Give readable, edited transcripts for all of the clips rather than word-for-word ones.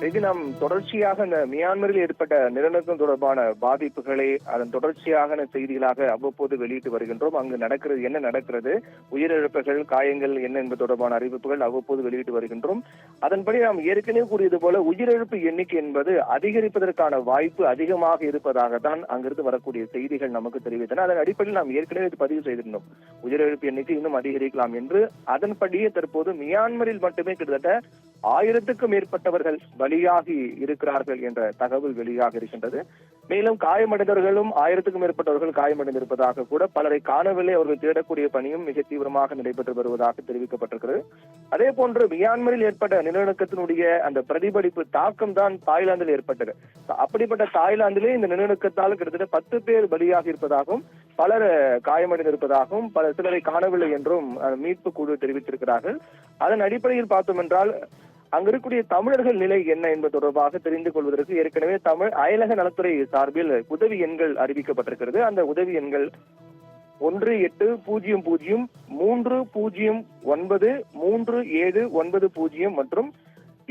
இது நாம் தொடர்ச்சியாக இந்த மியான்மரில் ஏற்பட்ட நிலநடுக்கம் தொடர்பான பாதிப்புகளை அதன் தொடர்ச்சியாக செய்திகளாக அவ்வப்போது வெளியிட்டு வருகின்றோம். அங்கு நடக்கிறது என்ன நடக்கிறது, உயிரிழப்புகள், காயங்கள் என்ன என்பது தொடர்பான அறிவிப்புகள் அவ்வப்போது வெளியிட்டு வருகின்றோம். அதன்படி நாம் ஏற்கனவே கூறியது போல உயிரிழப்பு எண்ணிக்கை என்பது அதிகரிப்பதற்கான வாய்ப்பு அதிகமாக இருப்பதாகத்தான் அங்கிருந்து வரக்கூடிய செய்திகள் நமக்கு தெரிவித்தன. அதன் அடிப்படையில் நாம் ஏற்கனவே பதிவு செய்திருந்தோம், உயிரிழப்பு எண்ணிக்கை இன்னும் அதிகரிக்கலாம் என்று. அதன்படியே தற்போது மியான்மரில் மட்டுமே கிட்டத்தட்ட 1000க்கும் மேற்பட்டவர்கள் பலியாகி இருக்கிறார்கள் என்ற தகவல் வெளியாக இருக்கின்றது. மேலும் காயமடைந்தவர்களும் 1000க்கும் மேற்பட்டவர்கள் காயமடைந்திருப்பதாக கூட, பலரை காணவில்லை, அவர்கள் தேடக்கூடிய பணியும் மிக தீவிரமாக நடைபெற்று வருவதாக தெரிவிக்கப்பட்டிருக்கிறது. அதே போன்று மியான்மரில் ஏற்பட்ட நிலநடுக்கத்தினுடைய அந்த பிரதிபலிப்பு தாக்கம் தான் தாய்லாந்தில் ஏற்பட்டது. அப்படிப்பட்ட தாய்லாந்திலே இந்த நிலநடுக்கத்தால் கிட்டத்தட்ட 10 பேர் பலியாகி இருப்பதாகவும் பலர் காயமடைந்திருப்பதாகவும் சிலரை காணவில்லை என்றும் மீட்பு குழு தெரிவித்திருக்கிறார்கள். அதன் அடிப்படையில் பார்த்தோம் என்றால் அங்க இருக்கக்கூடிய தமிழர்கள் நிலை என்ன என்பது தொடர்பாக தெரிந்து கொள்வதற்கு ஏற்கனவே அயலக நலத்துறை சார்பில் உதவி எண்கள் அறிவிக்கப்பட்டிருக்கிறது. அந்த உதவி எண்கள் 1803093790 மற்றும்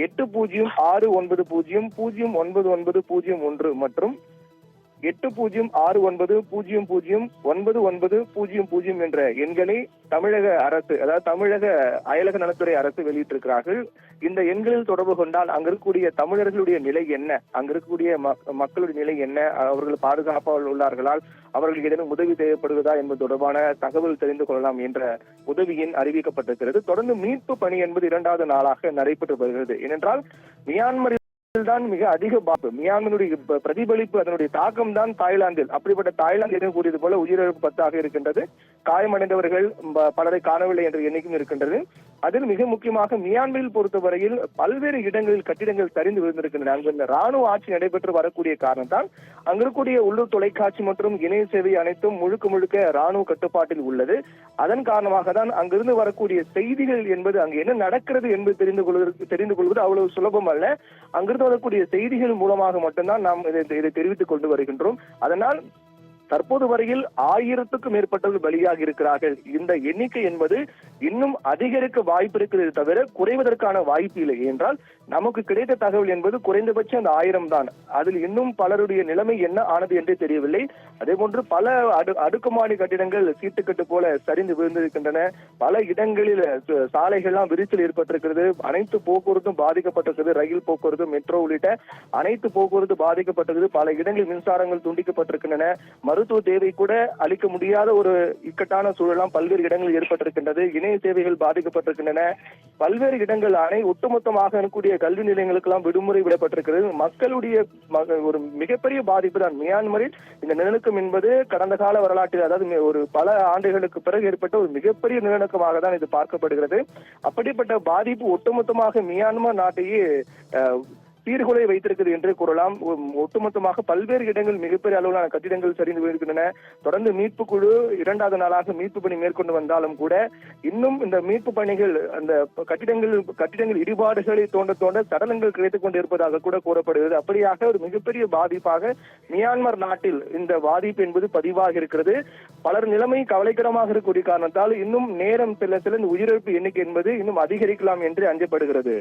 8069009901 மற்றும் 8069009900 என்ற எண்களை தமிழக அரசு, அதாவது தமிழக அயலக நலத்துறை அரசு வெளியிட்டிருக்கிறார்கள். இந்த எண்களில் தொடர்பு கொண்டால் அங்க இருக்கக்கூடிய தமிழர்களுடைய நிலை என்ன, அங்க இருக்கக்கூடிய மக்களுடைய நிலை என்ன, அவர்கள் பாதுகாப்பாக உள்ளார்களால் அவர்களுக்கு ஏதேனும் உதவி தேவைப்படுவதா என்பது தொடர்பான தகவல் தெரிந்து கொள்ளலாம் என்ற உதவி எண் அறிவிக்கப்பட்டிருக்கிறது. தொடர்ந்து மீட்பு பணி என்பது 2வது நாளாக நடைபெற்று வருகிறது. ஏனென்றால் மியான்மரில் தான் மிக அதிக பாதிப்பு, மியான்மருடைய பிரதிபலிப்பு, அதனுடைய தாக்கம் தான் தாய்லாந்தில். அப்படிப்பட்ட தாய்லாந்து என கூறியது போல உயிரிழப்பு 10 இருக்கின்றது. காயமடைந்தவர்கள் பலரை காணவில்லை என்ற எண்ணிக்கையும் இருக்கின்றது. அதில் மிக முக்கியமாக மியான்மரில் பொறுத்தவரையில் பல்வேறு இடங்களில் கட்டிடங்கள் சரிந்து விழுந்திருக்கின்றன. அங்கு இந்த ராணுவ ஆட்சி நடைபெற்று வரக்கூடிய காரணத்தால் அங்கு இருக்கக்கூடிய உள்ளூர் தொலைக்காட்சி மற்றும் இணைய சேவை அனைத்தும் முழுக்க ராணுவ கட்டுப்பாட்டில் உள்ளது. அதன் காரணமாக தான் அங்கிருந்து வரக்கூடிய செய்திகள் என்பது அங்கு என்ன நடக்கிறது என்பது தெரிந்து கொள்வது அவ்வளவு சுலபம் அல்ல. அங்கிருந்து வரக்கூடிய செய்திகள் மூலமாக மட்டும்தான் நாம் இதை தெரிவித்துக் கொண்டு வருகின்றோம். அதனால் தற்போது வரையில் 1000க்கும் மேற்பட்டவர்கள் பலியாகி இருக்கிறார்கள். இந்த எண்ணிக்கை என்பது இன்னும் அதிகரிக்க வாய்ப்பு இருக்கிறது தவிர குறைவதற்கான வாய்ப்பு இல்லை. என்றால் நமக்கு கிடைத்த தகவல் என்பது குறைந்தபட்சம் அந்த 1000 தான். அதில் இன்னும் பலருடைய நிலைமை என்ன ஆனது என்றே தெரியவில்லை. அதே போன்று பல அடுக்குமாடி கட்டிடங்கள் சீட்டுக்கட்டு போல சரிந்து விழுந்திருக்கின்றன. பல இடங்களில் சாலைகள்லாம் விரிசல் ஏற்பட்டிருக்கிறது. அனைத்து போக்குவரத்தும் பாதிக்கப்பட்டிருக்கிறது. ரயில் போக்குவரத்து, மெட்ரோ உள்ளிட்ட அனைத்து போக்குவரத்து பாதிக்கப்பட்டிருக்கிறது. பல இடங்களில் மின்சாரங்கள் துண்டிக்கப்பட்டிருக்கின்றன. மருத்துவ தேவை கூட அளிக்க முடியாத ஒரு இக்கட்டான சூழலாம் பல்வேறு இடங்களில் ஏற்பட்டிருக்கின்றது. இணைய சேவைகள் பாதிக்கப்பட்டிருக்கின்றன. பல்வேறு இடங்கள் ஒட்டுமொத்தமாக இருக்கக்கூடிய கல்வி நிலையங்களுக்கெல்லாம் விடுமுறை விடப்பட்டிருக்கிறது. மக்களுடைய ஒரு மிகப்பெரிய பாதிப்பு தான் மியான்மரில் இந்த நிலநடுக்கம் என்பது கடந்த கால வரலாற்றில், அதாவது ஒரு பல ஆண்டுகளுக்கு பிறகு ஏற்பட்ட ஒரு மிகப்பெரிய நிலநடுக்கமாக தான் இது பார்க்கப்படுகிறது. அப்படிப்பட்ட பாதிப்பு ஒட்டுமொத்தமாக மியான்மர் நாட்டையே சீர்குலை வைத்திருக்கிறது என்று கூறலாம். ஒட்டுமொத்தமாக பல்வேறு இடங்கள் மிகப்பெரிய அளவிலான கட்டிடங்கள் சரிந்து விழுகின்றன. தொடர்ந்து மீட்பு குழு 2வது நாளாக மீட்பு பணி மேற்கொண்டு வந்தாலும் கூட இன்னும் இந்த மீட்பு பணிகள், அந்த கட்டிடங்கள் இடிபாடுகளை தோண்ட சடலங்கள் கிடைத்துக் கொண்டிருப்பதாக கூட கூறப்படுகிறது. அப்படியாக ஒரு மிகப்பெரிய பாதிப்பாக மியான்மர் நாட்டில் இந்த பாதிப்பு என்பது பதிவாக இருக்கிறது. பலர் நிலைமை கவலைக்கிடமாக இருக்கக்கூடிய காரணத்தால் இன்னும் நேரம் செல்ல இந்த உயிரிழப்பு எண்ணிக்கை என்பது இன்னும் அதிகரிக்கலாம் என்று அஞ்சப்படுகிறது.